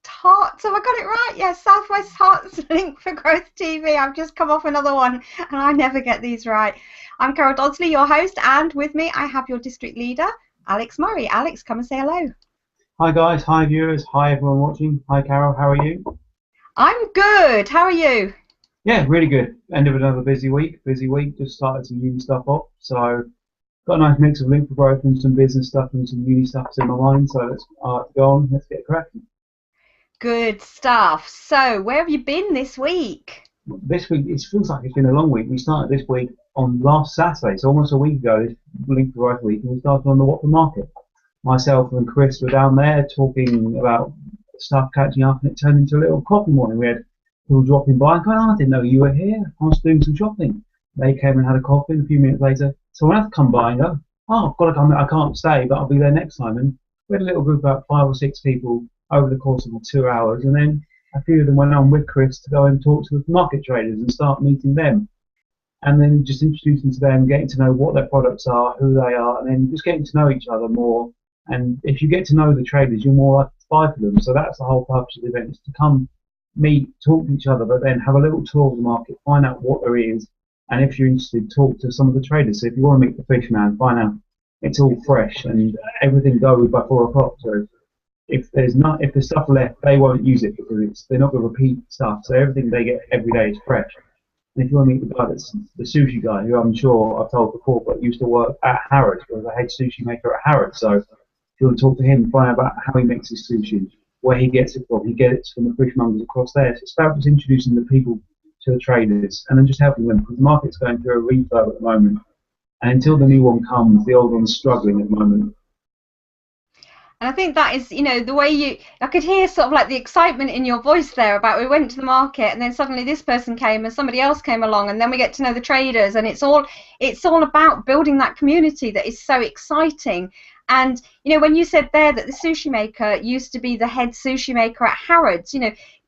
Hearts, have I got it right? Yes, Southwest Hearts Link for Growth TV. I've just come off another one and I never get these right. I'm Carol Dodsley, your host, and with me I have your district leader, Alex Murray. Alex, come and say hello. Hi guys, hi viewers, hi everyone watching. Hi Carol, how are you? I'm good. How are you? Yeah, really good. End of another busy week. Just started some uni stuff off. So got a nice mix of link for growth and some business stuff and some uni stuff in my mind. So let's go on. Let's get cracking. Good stuff. So, where have you been this week? This week it feels like it's been a long week. We started this week on last Saturday, so almost a week ago. This link for growth week, and we started on the Watford Market. Myself and Chris were down there talking about stuff, catching up, and it turned into a little coffee morning. We had people dropping by and going, oh, I didn't know you were here. I was doing some shopping. They came and had a coffee, and a few minutes later, someone else come by and go, oh, I've got to come, I can't stay, but I'll be there next time. And we had a little group of about 5 or 6 people over the course of the 2 hours, and then a few of them went on with Chris to go and talk to the market traders and start meeting them. And then just introducing to them, getting to know what their products are, who they are, and then just getting to know each other more. And if you get to know the traders, you're more likely to buy for them. So that's the whole purpose of the event, is to come, meet, talk to each other, but then have a little tour of the market, find out what there is, and if you're interested, talk to some of the traders. So if you want to meet the fishman, find out it's all fresh and everything goes by 4 o'clock. So if there's stuff left, they won't use it because they're not going to repeat stuff. So everything they get every day is fresh. And if you want to meet the guy that's the sushi guy, who I'm sure I've told before, but used to work at Harrods, was a head sushi maker at Harrods. So if you want to talk to him, find out about how he makes his sushi, where he gets it from. He gets it from the fishmongers across there. So it's about just introducing the people to the traders and then just helping them, because the market's going through a refurb at the moment. And until the new one comes, the old one's struggling at the moment. And I think that is, the way I could hear sort of like the excitement in your voice there about we went to the market and then suddenly this person came and somebody else came along and then we get to know the traders, and it's all about building that community that is so exciting. And, when you said there that the sushi maker used to be the head sushi maker at Harrods,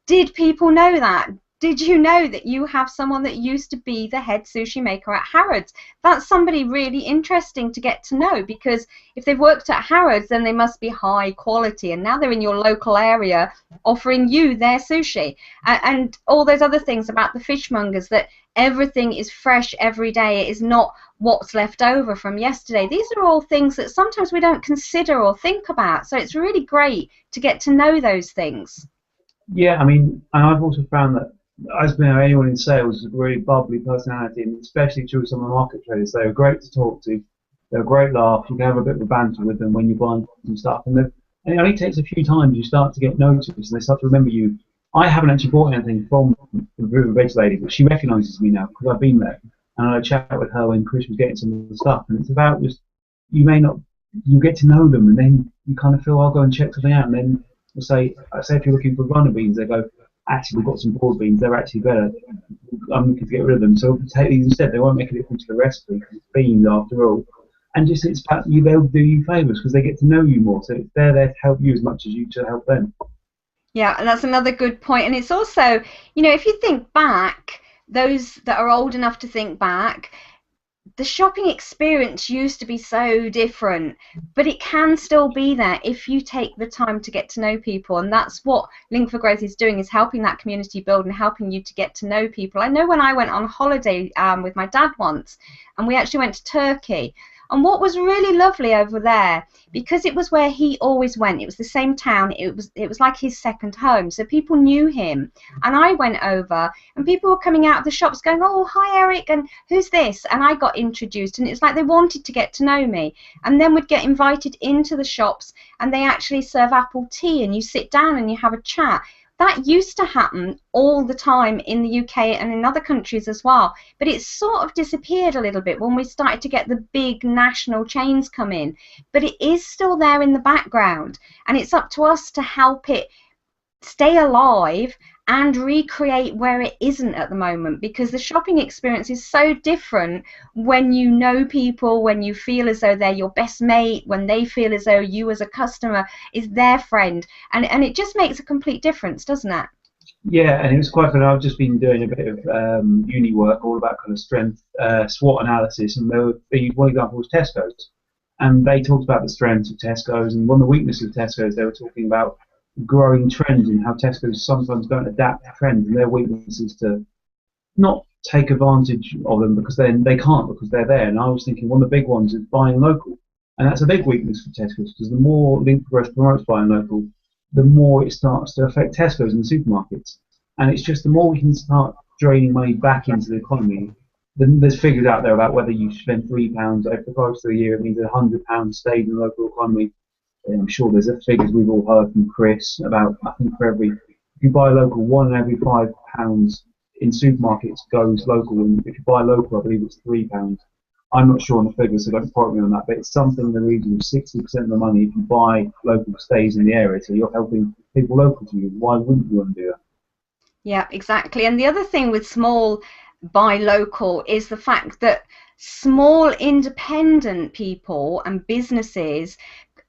did people know that? Did you know that you have someone that used to be the head sushi maker at Harrods? That's somebody really interesting to get to know, because if they've worked at Harrods, then they must be high quality, and now they're in your local area offering you their sushi. And all those other things about the fishmongers, that everything is fresh every day. It is not what's left over from yesterday. These are all things that sometimes we don't consider or think about. So it's really great to get to know those things. Yeah, I mean, and I've also found that as we know, anyone in sales is a really bubbly personality, and especially through some of the market traders. They're great to talk to. They're a great laugh. You can have a bit of a banter with them when you're buying some stuff. And it only takes a few times you start to get noticed, and they start to remember you. I haven't actually bought anything from the River Veg lady, but she recognises me now because I've been there. And I chat with her when Chris was getting some of the stuff. And it's about just, you get to know them, and then you kind of feel, I'll go and check something out. And then I say if you're looking for runner beans, they go, actually, we've got some broad beans, they're actually better. I'm looking to get rid of them. So if you take these instead, they won't make a difference to the recipe, because it's beans after all. And just it's about you, they'll do you favours because they get to know you more. So they're there to help you as much as you to help them. Yeah, and that's another good point. And it's also, if you think back, those that are old enough to think back, the shopping experience used to be so different, but it can still be there if you take the time to get to know people. And that's what Link for Growth is doing, is helping that community build and helping you to get to know people. I know when I went on holiday with my dad once, and we actually went to Turkey, and what was really lovely over there, because it was where he always went, it was the same town, it was like his second home, so people knew him. And I went over and people were coming out of the shops going, oh, hi Eric, and who's this? And I got introduced, and it's like they wanted to get to know me. And then we'd get invited into the shops, and they actually serve apple tea, and you sit down and you have a chat. That used to happen all the time in the UK and in other countries as well, but it's sort of disappeared a little bit when we started to get the big national chains come in. But it is still there in the background, and it's up to us to help it stay alive and recreate where it isn't at the moment, because the shopping experience is so different when you know people, when you feel as though they're your best mate, when they feel as though you as a customer is their friend, and it just makes a complete difference, doesn't it? Yeah, and it was quite fun. I've just been doing a bit of uni work, all about kind of strength, SWOT analysis, and one example was Tesco's, and they talked about the strengths of Tesco's, and one of the weaknesses of Tesco's they were talking about growing trends and how Tesco's sometimes don't adapt to trends, and their weakness is to not take advantage of them because then they can't because they're there. And I was thinking one of the big ones is buying local, and that's a big weakness for Tesco's because the more Link Forest promotes buying local, the more it starts to affect Tesco's and the supermarkets. And it's just the more we can start draining money back into the economy. Then there's figures out there about whether you spend £3 over the course of the year, it means £100 stays in the local economy. And I'm sure there's figures we've all heard from Chris about. I think for every, if you buy local, one in every £5 in supermarkets goes local, and if you buy local, I believe it's £3. I'm not sure on the figures, so don't quote me on that, but it's something in the region of 60% of the money if you buy local stays in the area, so you're helping people local to you. Why wouldn't you want to do that? Yeah, exactly. And the other thing with small buy local is the fact that small independent people and businesses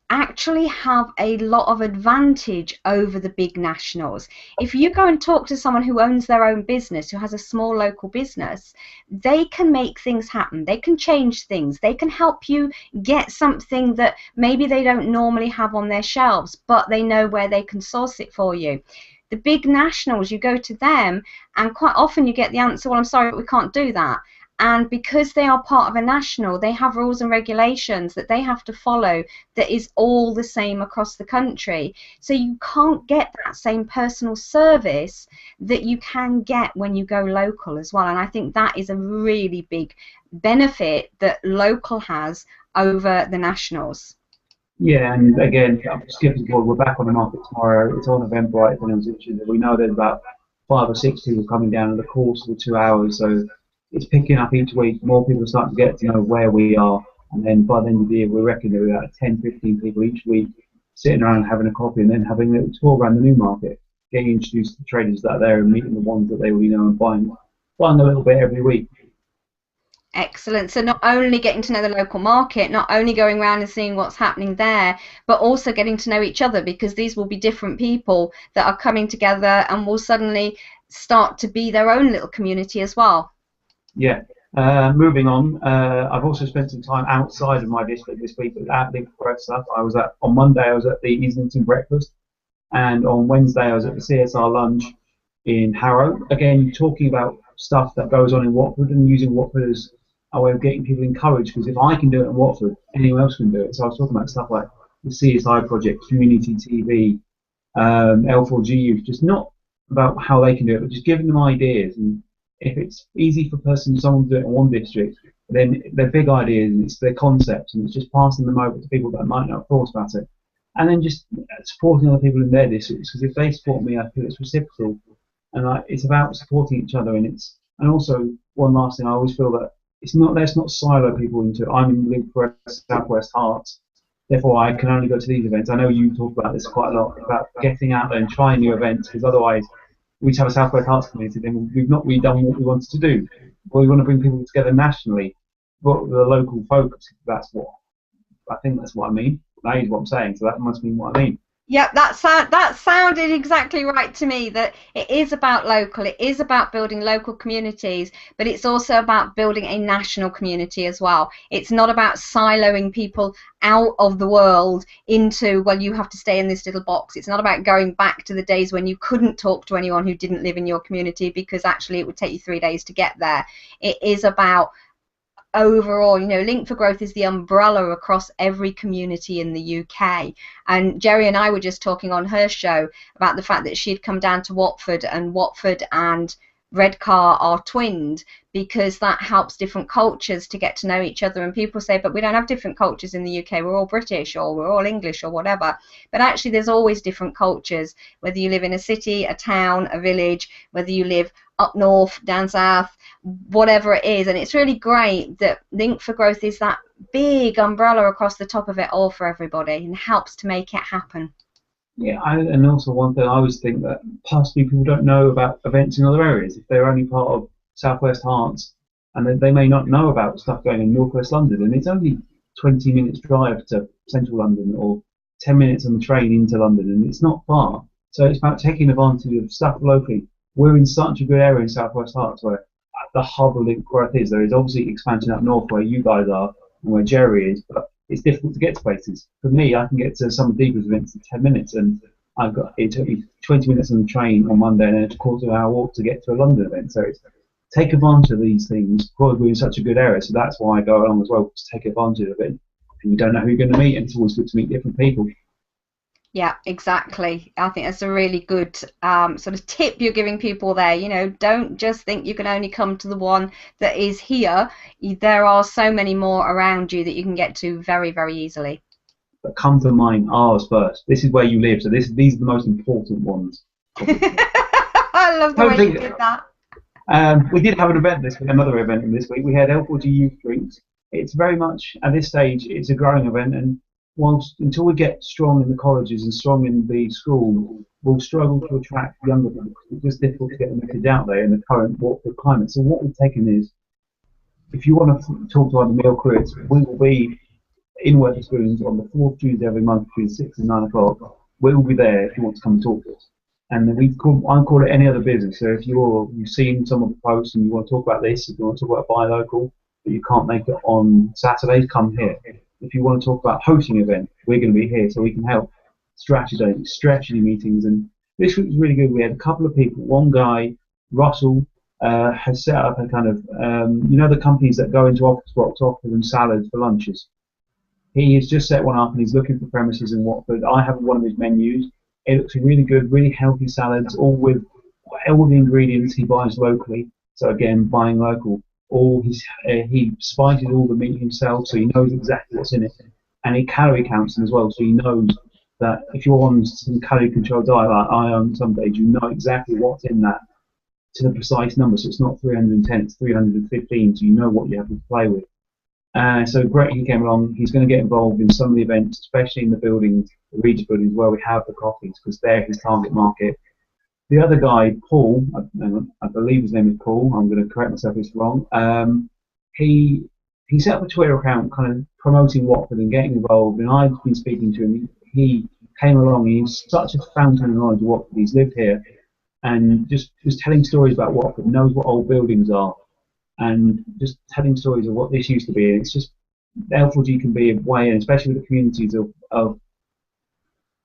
actually have a lot of advantage over the big nationals. If you go and talk to someone who owns their own business, who has a small local business, they can make things happen. They can change things. They can help you get something that maybe they don't normally have on their shelves, but they know where they can source it for you. The big nationals, you go to them and quite often you get the answer, well, I'm sorry, but we can't do that. And because they are part of a national, they have rules and regulations that they have to follow that is all the same across the country. So you can't get that same personal service that you can get when you go local as well. And I think that is a really big benefit that local has over the nationals. Yeah, and again, I'm skipping forward. We're back on the market tomorrow. It's on Eventbrite. If anyone's interested, we know there's about 5 or 6 people coming down in the course of the 2 hours, so it's picking up each week. More people are starting to get to know where we are, and then by the end of the year, we reckon there are about 10, 15 people each week sitting around having a coffee and then having a little tour around the new market, getting introduced to the traders that are there and meeting the ones that they already know and buying a little bit every week. Excellent. So not only getting to know the local market, not only going around and seeing what's happening there, but also getting to know each other, because these will be different people that are coming together and will suddenly start to be their own little community as well. Yeah. Moving on, I've also spent some time outside of my district this week at Link Forest stuff. On Monday I was at the Islington Breakfast, and on Wednesday I was at the CSR Lunch in Harrow. Again, talking about stuff that goes on in Watford and using Watford as a way of getting people encouraged. Because if I can do it in Watford, anyone else can do it. So I was talking about stuff like the CSI project, community TV, L4G youth, just not about how they can do it, but just giving them ideas. And if it's easy for someone to do it in one district, then they're big ideas and it's their concepts, and it's just passing them over to people that might not have thought about it. And then just supporting other people in their districts, because if they support me, I feel it's reciprocal, and it's about supporting each other. And also one last thing, I always feel that let's not silo people into. I'm in Link for Southwest Hearts, therefore I can only go to these events. I know you talk about this quite a lot about getting out there and trying new events, because otherwise we have a Southwest Hearts community, then we've not really done what we wanted to do. Well, we want to bring people together nationally, but with a local focus. I think that's what I mean. That is what I'm saying, so that must mean what I mean. Yep, that sounded exactly right to me, that it is about local, it is about building local communities, but it's also about building a national community as well. It's not about siloing people out of the world into, well, you have to stay in this little box. It's not about going back to the days when you couldn't talk to anyone who didn't live in your community because actually it would take you 3 days to get there. It is about overall, Link for Growth is the umbrella across every community in the UK. And Jerry and I were just talking on her show about the fact that she'd come down to Watford and Redcar are twinned, because that helps different cultures to get to know each other. And people say, but we don't have different cultures in the UK, we're all British or we're all English or whatever. But actually there's always different cultures, whether you live in a city, a town, a village, whether you live up north, down south, whatever it is. And it's really great that Link for Growth is that big umbrella across the top of it all for everybody and helps to make it happen. Yeah, and also one thing I always think that possibly people don't know about events in other areas. If they're only part of Southwest Hearts, and they may not know about stuff going in Northwest London, and it's only 20 minutes drive to Central London or 10 minutes on the train into London, and it's not far. So it's about taking advantage of stuff locally. We're in such a good area in Southwest Hearts where the hub of Link Growth is. There is obviously expansion up north where you guys are and where Jerry is, but it's difficult to get to places. For me, I can get to some of Deeper's events in 10 minutes, and it took me 20 minutes on the train on Monday and then a quarter of an hour walk to get to a London event. So it's take advantage of these things. Because we're in such a good area, so that's why I go along as well, to take advantage of it. And you don't know who you're going to meet, and it's always good to meet different people. Yeah, exactly. I think that's a really good sort of tip you're giving people there. You know, don't just think you can only come to the one that is here. There are so many more around you that you can get to very, very easily. But come to mine, ours first. This is where you live, so these are the most important ones, obviously. I love the I don't way you think did that. we did have an event this week, another event this week. We had L4G youth drinks. It's very much at this stage, it's a growing event, and whilst until we get strong in the colleges and strong in the schools, we'll struggle to attract younger people because it's just difficult to get the message out there in the current Watford climate. So what we've taken is, if you want to talk to other meal crews, we will be in Wetherspoons on the fourth Tuesday every month between 6 and 9 o'clock. We will be there if you want to come and talk to us. And then I call it any other business. So if you've seen some of the posts and you want to talk about this, if you want to talk about buy local, but you can't make it on Saturdays, come here. If you want to talk about hosting an event, we're going to be here so we can help strategy meetings. And this week was really good. We had a couple of people. One guy, Russell, has set up a kind of, the companies that go into office blocks offer them salads for lunches. He has just set one up and he's looking for premises in Watford. I have one of his menus. It looks really good, really healthy salads, all with all the ingredients he buys locally. So again, buying local. He spices all the meat himself, so he knows exactly what's in it, and he calorie counts them as well. So he knows that if you're on some calorie control diet like I am some days, you know exactly what's in that to the precise number. So it's not 310, it's 315. So you know what you have to play with. So Brett, he came along. He's going to get involved in some of the events, especially in the buildings, the Regis buildings, where we have the coffees, because they're his target market. The other guy, Paul, I believe his name is Paul. I'm going to correct myself if it's wrong. He set up a Twitter account, kind of promoting Watford and getting involved. And I've been speaking to him. He came along. He's such a fountain of knowledge of Watford. He's lived here, and just telling stories about Watford. Knows what old buildings are, and just telling stories of what this used to be. And it's just L4G can be a way, and especially with the communities of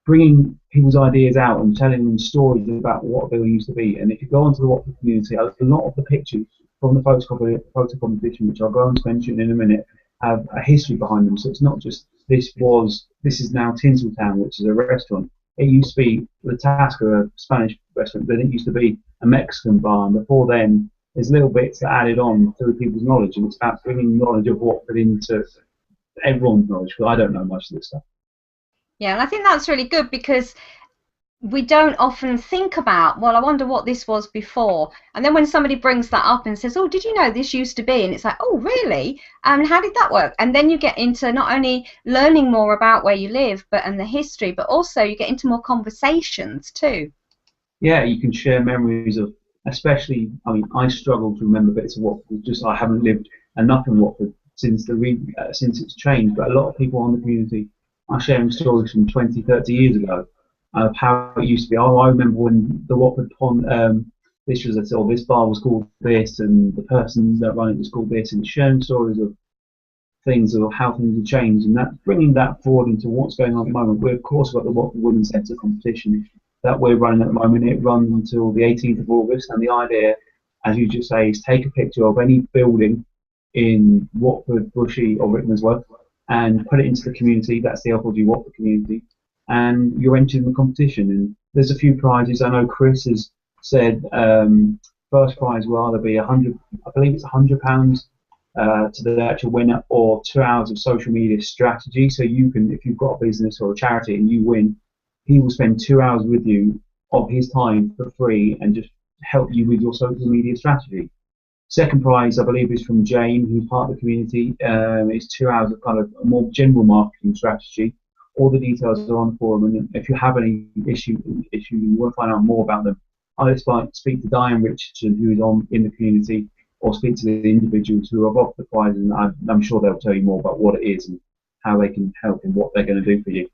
bringing people's ideas out and telling them stories about what a building used to be. And if you go onto the Watford community, a lot of the pictures from the photo competition, which I'll go on to mention in a minute, have a history behind them. So it's not just this is now Tinseltown, which is a restaurant. It used to be the Tasca, a Spanish restaurant. Then it used to be a Mexican bar, and before then, there's little bits that added on through people's knowledge, and it's about bringing knowledge of Watford into everyone's knowledge, because I don't know much of this stuff. Yeah, and I think that's really good because we don't often think about, well, I wonder what this was before. And then when somebody brings that up and says, oh, did you know this used to be? And it's like, oh, really? How did that work? And then you get into not only learning more about where you live and the history, but also you get into more conversations too. Yeah, you can share memories of, especially, I mean, I struggle to remember bits of Watford, just I haven't lived enough in Watford since it's changed, but a lot of people on the community are sharing stories from 20, 30 years ago of how it used to be. Oh, I remember when the Watford Pond, this bar was called this, and the person that ran it was called this, and sharing stories of things of how things have changed, and that bringing that forward into what's going on at the moment. We've of course got the Watford Women's Centre competition that we're running at the moment. It runs until the 18th of August, and the idea, as you just say, is take a picture of any building in Watford, Bushy, or Rickmansworth and put it into the community. That's the L4G Watford community, and you're entering the competition. And there's a few prizes. I know Chris has said first prize will either be 100, I believe it's £100 to the actual winner, or 2 hours of social media strategy. So you can, if you've got a business or a charity and you win, he will spend 2 hours with you of his time for free and just help you with your social media strategy. Second prize, I believe, is from Jane, who's part of the community. It's 2 hours of kind of a more general marketing strategy. All the details are on the forum, and if you have any issue you want to find out more about them, either speak to Diane Richardson, who is in the community, or speak to the individuals who have offered the prize, and I'm sure they'll tell you more about what it is and how they can help and what they're going to do for you.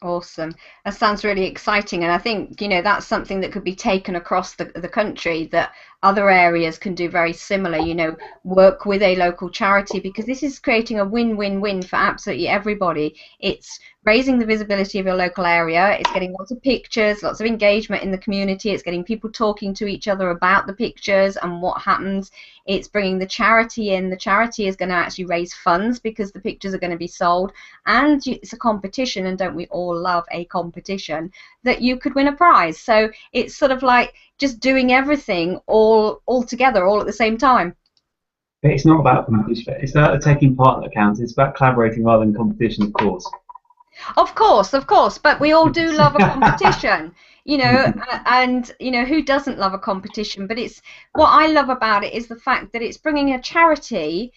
Awesome. That sounds really exciting, and I think that's something that could be taken across the country, that other areas can do very similar, you know, work with a local charity, because this is creating a win-win-win for absolutely everybody. It's raising the visibility of your local area, it's getting lots of pictures, lots of engagement in the community, it's getting people talking to each other about the pictures and what happens. It's bringing the charity in. The charity is going to actually raise funds because the pictures are going to be sold, and it's a competition, and don't we all love a competition, that you could win a prize. So it's sort of like just doing everything all together, all at the same time. But it's not about competition. It's about taking part that counts. It's about collaborating rather than competition, of course. Of course, but we all do love a competition, you know, and you know, who doesn't love a competition? But it's, what I love about it is the fact that it's bringing a charity,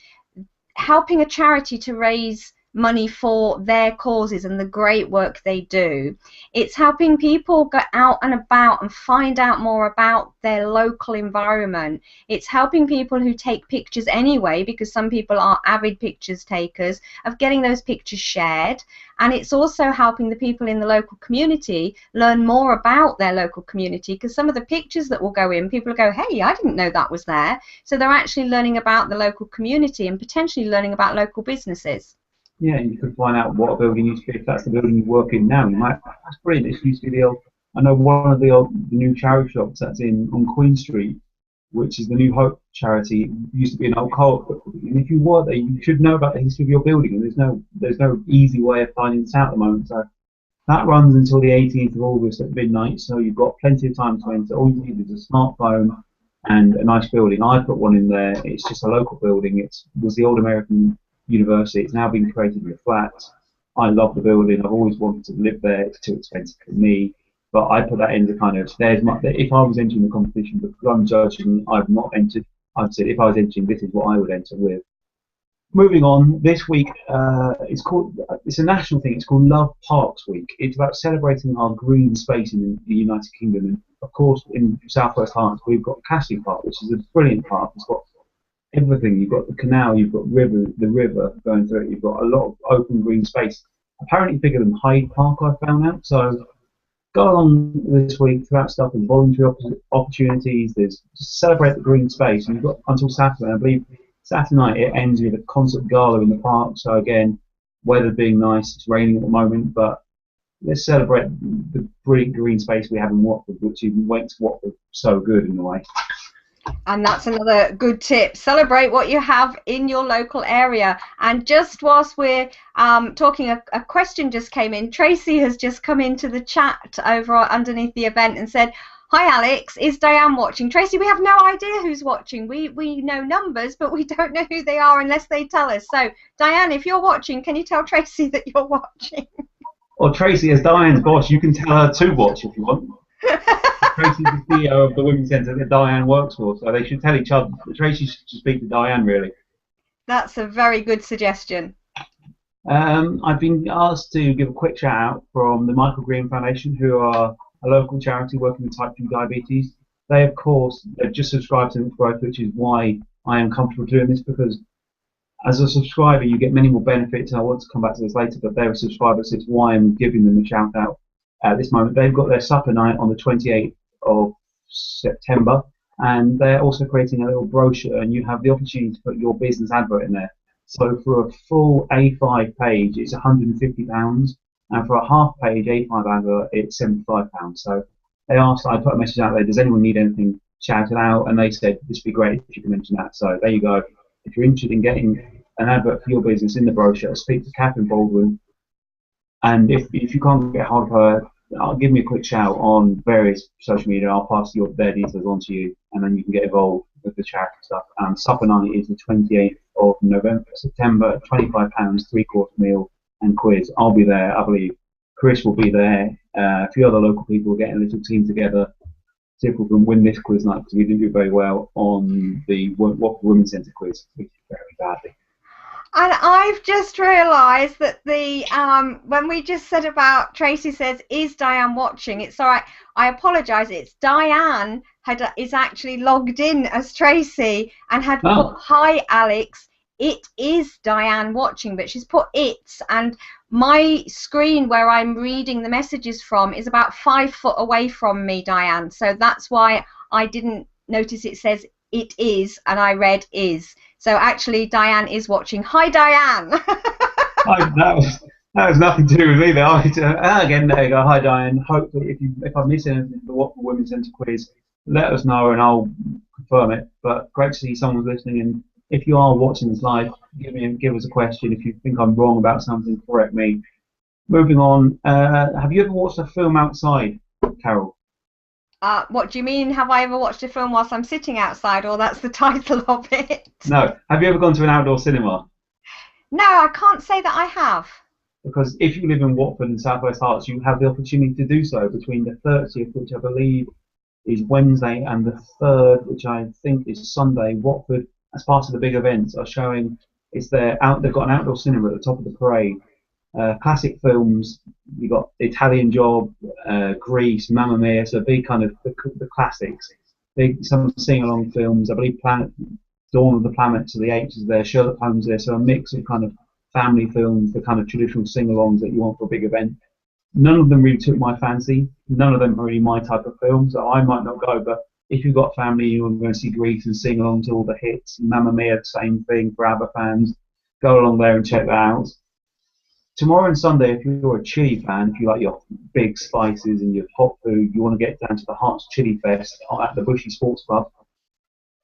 helping a charity to raise money for their causes and the great work they do. It's helping people get out and about and find out more about their local environment. It's helping people who take pictures anyway, because some people are avid pictures takers, of getting those pictures shared. And it's also helping the people in the local community learn more about their local community, because some of the pictures that will go in, people will go, hey, I didn't know that was there. So they're actually learning about the local community and potentially learning about local businesses. Yeah, and you can find out what a building used to be. If that's the building you work in now, you might, that's brilliant. This used to be the old, I know one of the new charity shops that's in on Queen Street, which is the New Hope charity, used to be an old co-op. And if you were there, you should know about the history of your building. And there's no easy way of finding this out at the moment. So that runs until the 18th of August at midnight. So you've got plenty of time to enter. All you need is a smartphone and a nice building. I put one in there. It's just a local building. It was the old American University. It's now been created with flats. I love the building. I've always wanted to live there. It's too expensive for me. But I put that in the kind of, there's my, if I was entering the competition, because I'm judging, I've not entered, I've said if I was entering, this is what I would enter with. Moving on, this week, it's a national thing, it's called Love Parks Week. It's about celebrating our green space in the United Kingdom. And of course, in South West Herts, we've got Castley Park, which is a brilliant park. It's got everything. You've got the canal, you've got the river going through it, you've got a lot of open green space. Apparently bigger than Hyde Park, I found out. So go along this week throughout stuff and voluntary opportunities. There's just celebrate the green space, and you've got until Saturday. I believe Saturday night it ends with a concert gala in the park. So again, weather being nice, it's raining at the moment, but let's celebrate the brilliant green space we have in Watford, which even makes Watford so good in a way. And that's another good tip. Celebrate what you have in your local area. And just whilst we're talking, a question just came in. Tracy has just come into the chat over underneath the event and said, hi Alex, is Diane watching? Tracy, we have no idea who's watching. We know numbers, but we don't know who they are unless they tell us. So Diane, if you're watching, can you tell Tracy that you're watching? Or Tracy, as Diane's boss, you can tell her to watch if you want. Tracy's the CEO of the Women's Centre that Diane works for, so they should tell each other. Tracy should speak to Diane, really. That's a very good suggestion. I've been asked to give a quick shout out from the Michael Green Foundation, who are a local charity working with type 2 diabetes. They, of course, have just subscribed to Link Growth, which is why I am comfortable doing this, because as a subscriber, you get many more benefits. I want to come back to this later, but they're a subscriber, so it's why I'm giving them a shout out at this moment. They've got their supper night on the 28th of September, and they're also creating a little brochure, and you have the opportunity to put your business advert in there. So for a full A5 page, it's £150, and for a half-page A5 advert, it's £75. So they asked, I put a message out there, does anyone need anything shouted out? And they said, this would be great if you can mention that. So there you go. If you're interested in getting an advert for your business in the brochure, speak to Catherine Baldwin. And if you can't get hold of her, give me a quick shout on various social media. I'll pass their details on to you, and then you can get involved with the charity stuff. Supper night is the 28th of September, £25, 3-course meal and quiz. I'll be there, I believe. Chris will be there. A few other local people are getting a little team together. See if we can win this quiz night, because we didn't do very well on the Watford Women's Centre quiz, which is very badly. And I've just realised that the when we just said about Tracy says, is Diane watching? It's all right. I apologise. It's Diane is actually logged in as Tracy and had put, hi Alex, it is Diane watching, but she's put it's, and my screen where I'm reading the messages from is about 5 foot away from me, Diane. So that's why I didn't notice it says it is, and I read is. So actually, Diane is watching. Hi, Diane. That was nothing to do with me. Again, there you go. Hi, Diane. Hopefully, if I miss anything for the What for Women's Centre quiz, let us know and I'll confirm it. But great to see someone's listening. And if you are watching this live, give us a question. If you think I'm wrong about something, correct me. Moving on. Have you ever watched a film outside, Carol? What do you mean? Have I ever watched a film whilst I'm sitting outside, or that's the title of it? No. Have you ever gone to an outdoor cinema? No, I can't say that I have. Because if you live in Watford and South West Herts, you have the opportunity to do so between the 30th, which I believe is Wednesday, and the 3rd, which I think is Sunday. Watford, as part of the big events, are showing they've got an outdoor cinema at the top of the parade. Classic films. You got Italian Job, Grease, Mamma Mia, so big kind of the classics. Some sing-along films. I believe Dawn of the Planets of the Apes is there, Sherlock Holmes there, so a mix of kind of family films, the kind of traditional sing-alongs that you want for a big event. None of them really took my fancy. None of them are really my type of film, so I might not go. But if you've got family, you want to go see Grease and sing along to all the hits, Mamma Mia, same thing for ABBA fans. Go along there and check that out. Tomorrow and Sunday, if you're a chili fan, if you like your big spices and your hot food, you want to get down to the Hearts Chili Fest at the Bushy Sports Club.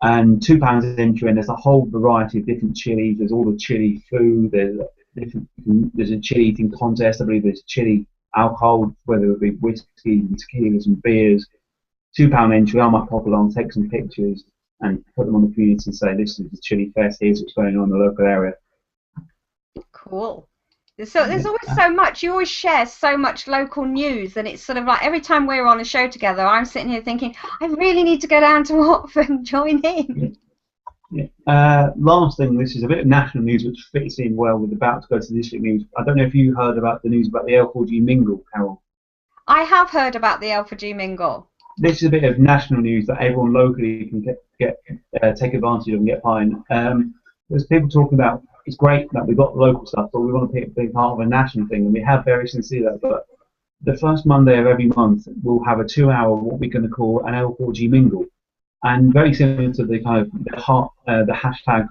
And £2 entry, and there's a whole variety of different chilies. There's all the chili food. There's a chili eating contest. I believe there's chili alcohol, whether it be whiskey and tequilas and beers. £2 entry. I might pop along, take some pictures, and put them on the community and say, this is the Chili Fest. Here's what's going on in the local area. Cool. There's always so much. You always share so much local news, and it's sort of like every time we're on a show together, I'm sitting here thinking, I really need to go down to Watford and join in. Yeah. Last thing, this is a bit of national news which fits in well with about to go to district news. I don't know if you heard about the news about the L4G mingle, Carol. I have heard about the L4G mingle. This is a bit of national news that everyone locally can take advantage of and get behind. There's people talking about it's great that we've got local stuff, but we want to be part of a national thing, and we have very sincerely that. But the first Monday of every month, we'll have a 2-hour what we're going to call an L4G mingle, and very similar to the kind of the hashtag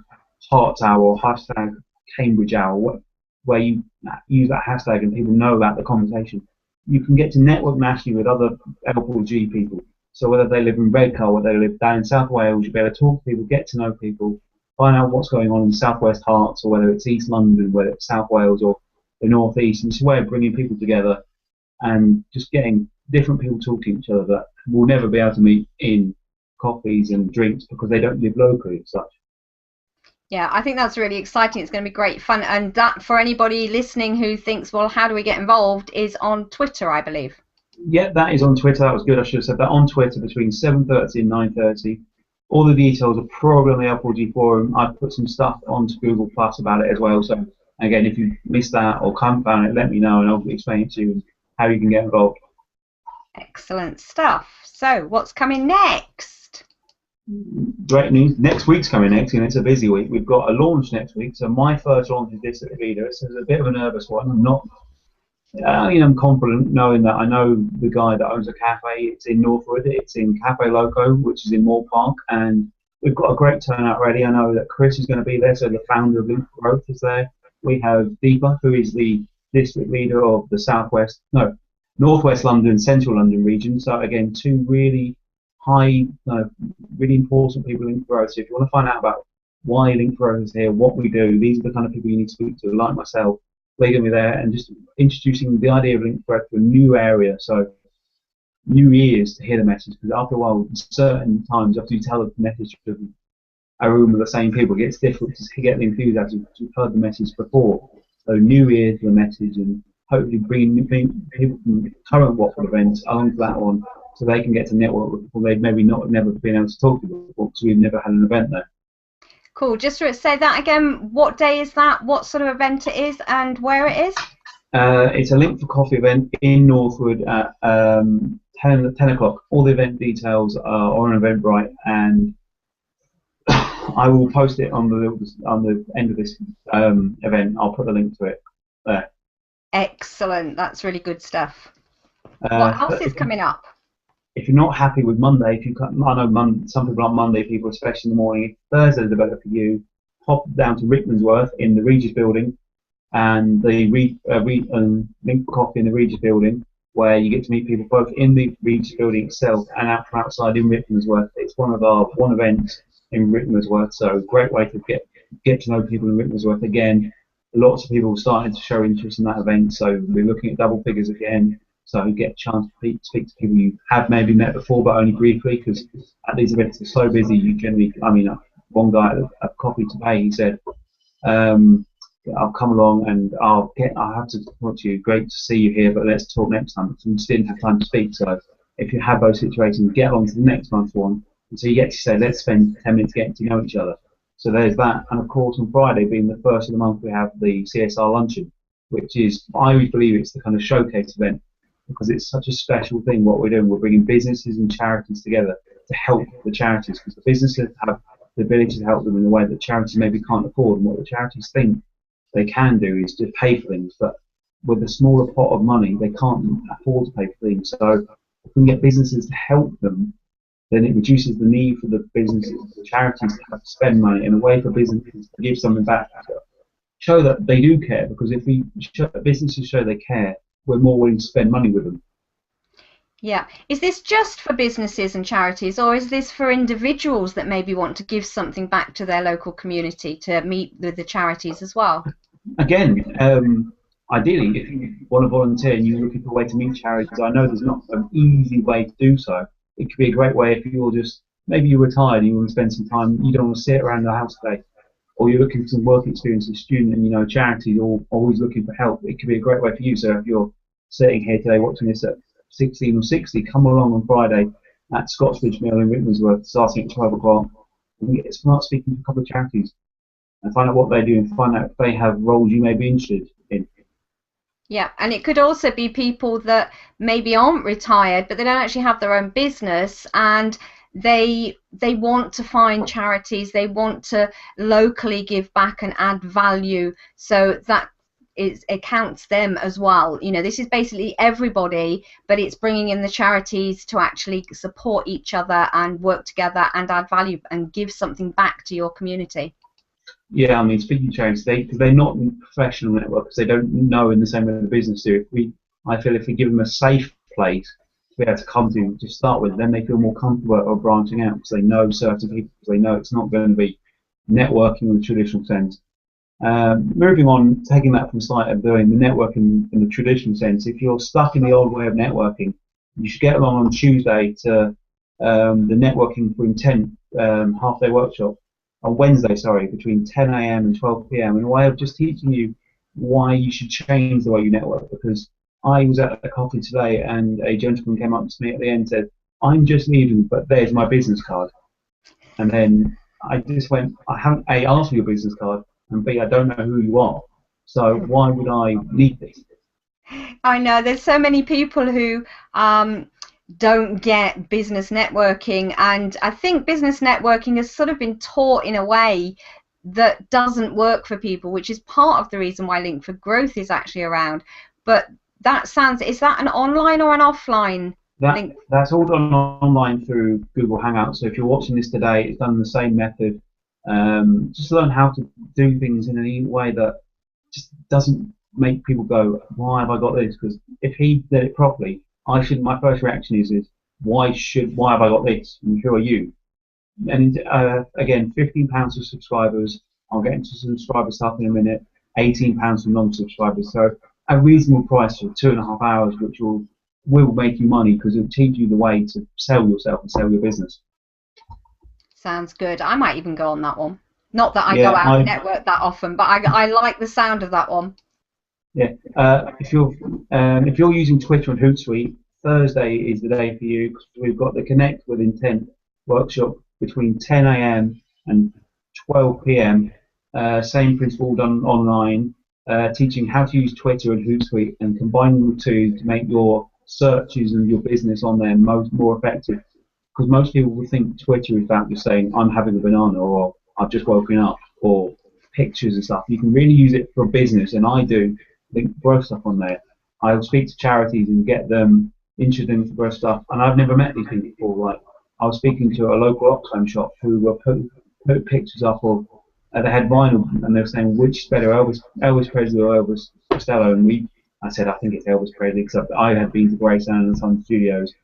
Hearts Hour or hashtag Cambridge Hour, where you use that hashtag and people know about the conversation. You can get to network nationally with other L4G people. So whether they live in Redcar, whether they live down in South Wales, you'll be able to talk to people, get to know people, find out what's going on in South West Herts, or whether it's East London, whether it's South Wales or the North East. And it's a way of bringing people together and just getting different people talking to each other that will never be able to meet in coffees and drinks because they don't live locally as such. Yeah, I think that's really exciting. It's going to be great fun. And that, for anybody listening who thinks, well, how do we get involved, is on Twitter, I believe. Yeah, that is on Twitter. That was good. I should have said that. On Twitter between 7:30 and 9:30. All the details are probably on the L4G forum. I've put some stuff onto Google Plus about it as well. So again, if you missed that or can't find it, let me know and I'll explain it to you how you can get involved. Excellent stuff. So what's coming next? Great news. Next week's coming next, and it's a busy week. We've got a launch next week. So my first launch is District Leader. It's a bit of a nervous one. I'm confident knowing that I know the guy that owns a cafe. It's in Northwood. It's in Cafe Loco, which is in Moore Park, and we've got a great turnout already. I know that Chris is going to be there, so the founder of Link Growth is there. We have Deepa, who is the district leader of the Northwest London, Central London region. So again, two really really important people in Link Growth. So if you want to find out about why Link Growth is here, what we do, these are the kind of people you need to speak to, like myself. They're going to be there and just introducing the idea of Link Growth to a new area, so new ears to hear the message. Because after a while, certain times after you tell the message to a room of the same people, it gets difficult to get the enthusiasm because you've heard the message before. So new ears to the message, and hopefully bring people from current Watford events along to that one, so they can get to network with people they've maybe never been able to talk to before because we've never had an event there. Cool. Just to say that again, what day is that, what sort of event it is, and where it is? It's a Link for Coffee event in Northwood at 10 o'clock. All the event details are on Eventbrite, and I will post it on the end of this event. I'll put the link to it there. Excellent. That's really good stuff. What else is coming up? if you're not happy with Monday, I know some people like Monday people, especially in the morning. If Thursday's better for you, pop down to Rickmansworth in the Regis building and the Link Coffee in the Regis building, where you get to meet people both in the Regis building itself and out from outside in Rickmansworth. It's one of our events in Rickmansworth, so great way to get to know people in Rickmansworth again. Lots of people starting to show interest in that event, so we're looking at double figures again. So you get a chance to speak to people you have maybe met before, but only briefly, because at these events they're so busy. You generally, one guy at coffee today, he said, I'll come along and I'll have to talk to you. Great to see you here, but let's talk next time. So we just didn't have time to speak. So if you have those situations, get along to the next month's one. And so you get to say, let's spend 10 minutes getting to know each other. So there's that. And of course, on Friday, being the first of the month, we have the CSR luncheon, which is, I always believe it's the kind of showcase event, because it's such a special thing what we're doing. We're bringing businesses and charities together to help the charities, because the businesses have the ability to help them in a way that charities maybe can't afford. And what the charities think they can do is to pay for things, but with a smaller pot of money, they can't afford to pay for things. So if we can get businesses to help them, then it reduces the need for the businesses, the charities to have to spend money, and a way for businesses to give something back, show that they do care. Because if businesses show they care, we're more willing to spend money with them. Yeah. Is this just for businesses and charities, or is this for individuals that maybe want to give something back to their local community to meet with the charities as well? Again, ideally, if you want to volunteer and you're looking for a way to meet charities, I know there's not an easy way to do so. It could be a great way if you're just, maybe you're retired and you want to spend some time, you don't want to sit around the house today, or you're looking for some work experience as a student, and charities are always looking for help. It could be a great way for you. So if you're sitting here today watching this at 16 or 60, come along on Friday at Scotsbridge Mill in Rickmansworth, starting at 12 o'clock, and start speaking to a couple of charities and find out what they do and find out if they have roles you may be interested in. Yeah, and it could also be people that maybe aren't retired, but they don't actually have their own business, and they want to find charities, they want to locally give back and add value, so that it counts them as well. This is basically everybody, but it's bringing in the charities to actually support each other and work together and add value and give something back to your community. Yeah, speaking of charities, because they're not professional networks, they don't know in the same way the business do. I feel if we give them a safe place to be able to come to start with, then they feel more comfortable or branching out, because they know certain people, because they know it's not going to be networking in the traditional sense. Moving on, taking that from site of doing the networking in the traditional sense, if you're stuck in the old way of networking, you should get along on Tuesday to the Networking for Intent half-day workshop. On Wednesday, between 10 a.m. and 12 p.m. in a way of just teaching you why you should change the way you network. Because I was at a coffee today and a gentleman came up to me at the end and said, "I'm just leaving, but there's my business card." And then I just went, I haven't A, asked for your business card, and B, I don't know who you are, so why would I need this? I know there's so many people who don't get business networking, and I think business networking has sort of been taught in a way that doesn't work for people, which is part of the reason why Link for Growth is actually around. But is that an online or an offline link? That's all done online through Google Hangouts. So if you're watching this today, it's done the same method. Just learn how to do things in a way that just doesn't make people go, "Why have I got this?" Because if he did it properly, my first reaction is why have I got this? And who are you? And again, £15 for subscribers. I'll get into subscriber stuff in a minute. £18 for non-subscribers. So a reasonable price for 2.5 hours, which will make you money, because it'll teach you the way to sell yourself and sell your business. Sounds good. I might even go on that one. Not that I go out and network that often, but I like the sound of that one. Yeah. If you're using Twitter and Hootsuite, Thursday is the day for you, because we've got the Connect with Intent workshop between 10 a.m. and 12 p.m. Same principle done online, teaching how to use Twitter and Hootsuite and combining the two to make your searches and your business on there more effective. Because most people will think Twitter is about just saying, "I'm having a banana," or "I've just woken up," or pictures and stuff. You can really use it for business, and I do Link Growth stuff on there. I'll speak to charities and get them interested in infographic stuff, and I've never met these people before. Like, I was speaking to a local Oxfam shop who were put pictures up of they had vinyl, and they were saying which is better, Elvis Presley or Elvis Costello, and I said I think it's Elvis Presley because I had been to Grayson and Son Studios,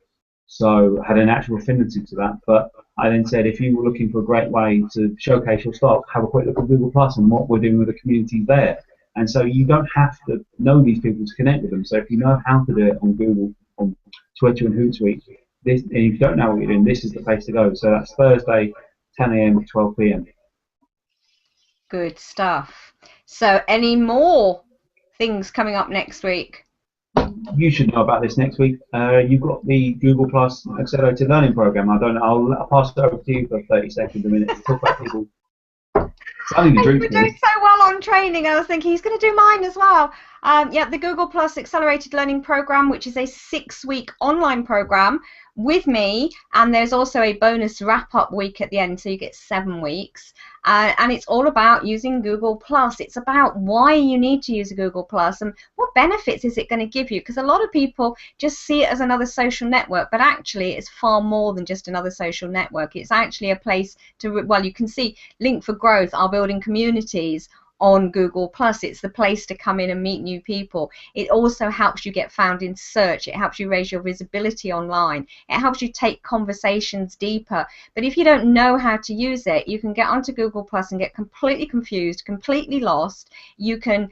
so I had a natural affinity to that. But I then said if you were looking for a great way to showcase your stock, have a quick look at Google Plus and what we're doing with the community there. And so you don't have to know these people to connect with them. So if you know how to do it on Google, on Twitter and Hootsuite, and if you don't know what you're doing, this is the place to go. So that's Thursday, 10 a.m. to 12 p.m. Good stuff. So any more things coming up next week? You should know about this next week. You've got the Google Plus Accelerated Learning Program. I don't know. I'll pass it over to you for 30 seconds a minute to talk about people. You were doing so well on training. I was thinking he's going to do mine as well. Yeah, the Google Plus Accelerated Learning Program, which is a 6-week online program with me, and there's also a bonus wrap-up week at the end, so you get 7 weeks. And it's all about using Google Plus. It's about why you need to use a Google Plus and what benefits is it going to give you, because a lot of people just see it as another social network, but actually it's far more than just another social network. It's actually a place to, well, you can see Link for Growth are building communities on Google Plus. It's the place to come in and meet new people. It also helps you get found in search. It helps you raise your visibility online. It helps you take conversations deeper. But if you don't know how to use it, you can get onto Google Plus and get completely confused, completely lost. You can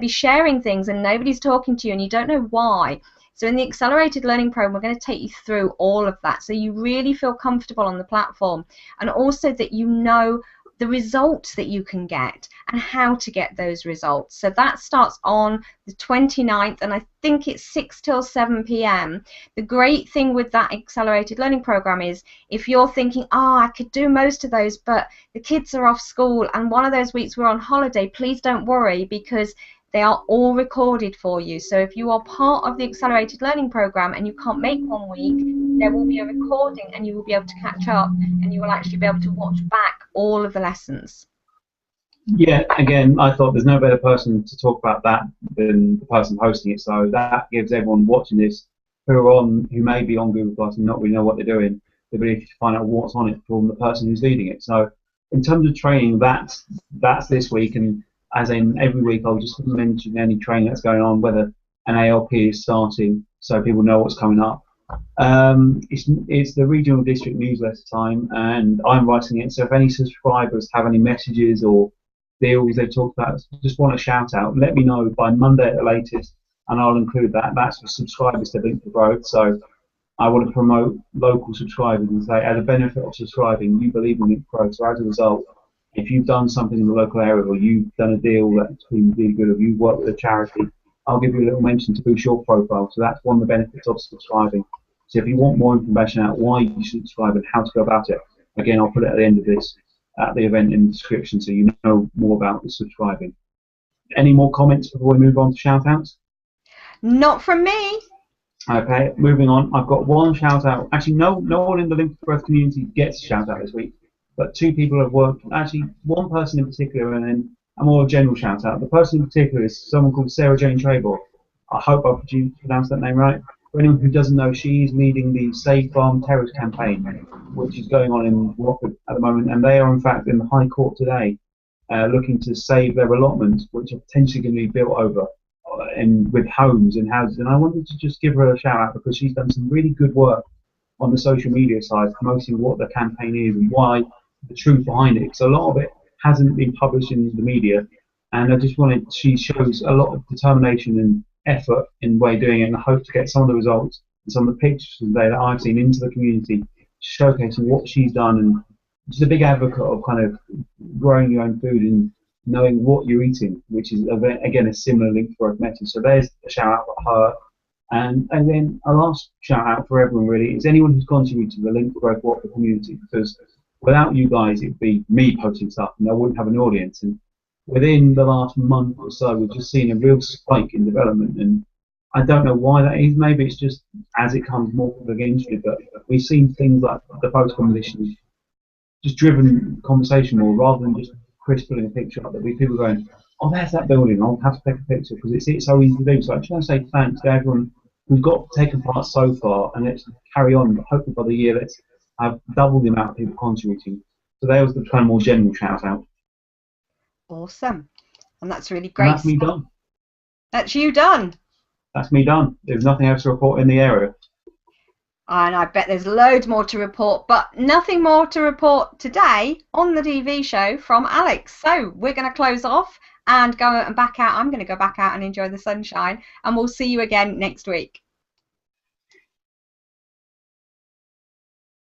be sharing things and nobody's talking to you and you don't know why. So in the Accelerated Learning Program, we're going to take you through all of that so you really feel comfortable on the platform, and also that you know the results that you can get and how to get those results. So that starts on the 29th, and I think it's 6 till 7 p.m. The great thing with that Accelerated Learning Program is if you're thinking, oh, I could do most of those, but the kids are off school and one of those weeks we're on holiday, please don't worry, because they are all recorded for you. So if you are part of the Accelerated Learning Program and you can't make one week, there will be a recording and you will be able to catch up and you will actually be able to watch back all of the lessons. Yeah, again, I thought there's no better person to talk about that than the person hosting it. So that gives everyone watching this who may be on Google Plus and not really know what they're doing, the ability to find out what's on it from the person who's leading it. So in terms of training, that's this week, and as in every week, I'll just mention any training that's going on, whether an ALP is starting, so people know what's coming up. It's the regional district newsletter time, and I'm writing it. So if any subscribers have any messages or deals they've talked about, just want a shout out, let me know by Monday at the latest, and I'll include that. That's for subscribers to Link for Growth. So I want to promote local subscribers and say, as a benefit of subscribing, you believe in Link for Growth. So as a result, if you've done something in the local area, or you've done a deal that's been really good, or you've worked with a charity, I'll give you a little mention to boost your profile. So that's one of the benefits of subscribing. So if you want more information about why you should subscribe and how to go about it, again, I'll put it at the end of this, at the event in the description, so you know more about the subscribing. Any more comments before we move on to shout-outs? Not from me. Okay, moving on. I've got one shout-out. Actually, no one in the Link for Growth community gets a shout-out this week, but 2 people have worked. Actually, one person in particular, and then a more general shout-out. The person in particular is someone called Sarah Jane Trebor. I hope I've pronounced that name right. For anyone who doesn't know, she's leading the Save Farm Terrace campaign, which is going on in Watford at the moment, and they are in fact in the High Court today, looking to save their allotments, which are potentially going to be built over with homes and houses. And I wanted to just give her a shout out because she's done some really good work on the social media side, promoting what the campaign is and why, the truth behind it. Because a lot of it hasn't been published in the media, and I just wanted. She shows a lot of determination and effort in way doing it, and I hope to get some of the results and some of the pictures today that I've seen into the community, showcasing what she's done, and just a big advocate of kind of growing your own food and knowing what you're eating, which is again a similar Link for Growth message. So there's a shout out for her, and then a last shout out for everyone really is anyone who's contributed to the Link for Growth Watford community, because without you guys it'd be me posting stuff and I wouldn't have an audience. And within the last month or so, we've just seen a real spike in development, and I don't know why that is. Maybe it's just as it comes more to the industry, but we've seen things like the photo competition just driven conversation more, rather than just Chris putting a picture up. That we people going, oh, there's that building, I'll have to take a picture, because it's so easy to do. So I just want to say thanks to everyone we've got taken part so far, and let's carry on. But hopefully by the year, let's have double the amount of people contributing. So there was the kind of more general shout out. Awesome. And that's really And great. that's me done. That's you done. That's me done. There's nothing else to report in the area. And I bet there's loads more to report, but nothing more to report today on the TV show from Alex. So we're going to close off and go and back out. I'm going to go back out and enjoy the sunshine, and we'll see you again next week.